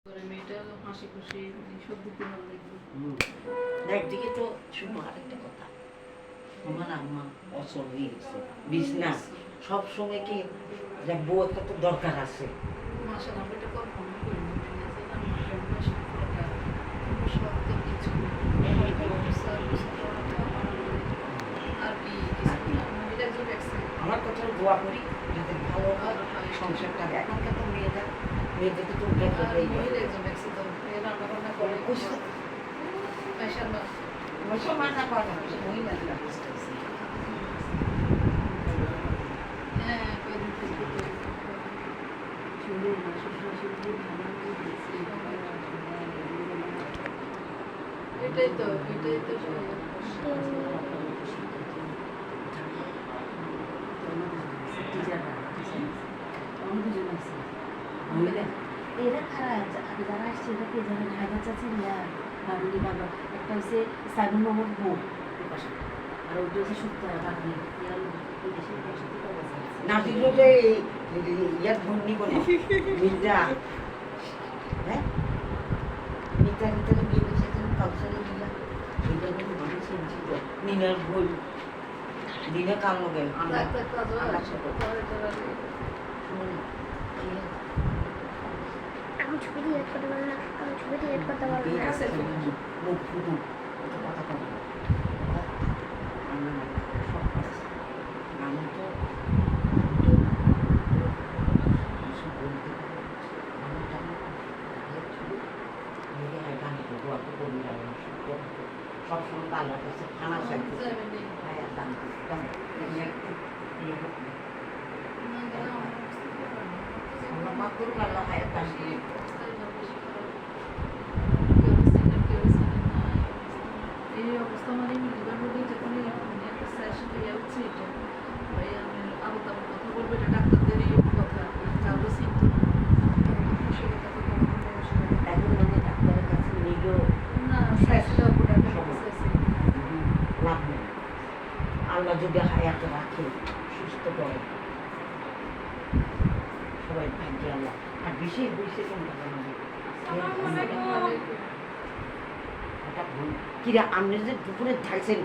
মেয়েটা হাসি খুশি সত্যি ভালো লাগবে। একদিকে তো শুধু আরেকটা কথা, আমার আম্মা অচল হয়ে গেছে বিছনা সব সময় কি যে বউ একটা তো দরকার আছে। মাশাআল্লাহ আমি এটা কল্পনা করি না যে আমার ফ্রেন্ডরা সম্পর্কে সত্য কিছু আর কি এটা যে দেখছে আমার কথা দোয়া করি যাতে ভালো হয় সংসারটা। এখনকার তো মেয়েদেরকে তো উল্টা করে মহিলা একজন দেখছে তো এরা রান্না করে মাশাআল্লাহ মুসলমান না করে মহিলা হ্যাঁ এটাই তো এরা খারাপ যারা আসছে এটাকে যারা ঢাকা চাচ্ছেন বাবুলি বাবা একটা হচ্ছে সাইবুল মোহাম্মদ বউ আর ওইটা হচ্ছে সুপ্তারা বাবুলি নাতিগুলো যে ইয়ার ভন্ডি বলে মির্জা, হ্যাঁ মির্জা ভিতরে বিয়ে বসেছেন কাউসারে মিলা এইটা কিন্তু মানুষ চিন্তিত নিনার ভুল দিনে কাম হবে আমরা আমি ছবি দিয়ে করতে পারবো না, আমি ছবি দিয়ে করতে পারবো না। মুখ ফুটু কথা কম আমি তো সবসময় আল্লাহ কাছে খানা চাইতে দাম মা করুন আল্লাহ হায়াত দান দিয়ে এই অবস্থা মানে লিভার রোগী যখন একটা সেশন হয়ে উঠছে এটা ভাই আমি আবার তেমন কথা বলবো এটা ডাক্তারদেরই কথা কারো সিমটম এখন মানে ডাক্তারের কাছে নিয়েও না লাভ নেই। আল্লাহ যদি হায়াত রাখে সুস্থ করে সবাই ভাগ্যে আল্লাহ আর বেশি হয়েছে কোনটা জানাবে কিরা আপনি যে দুপুরে থাকছেন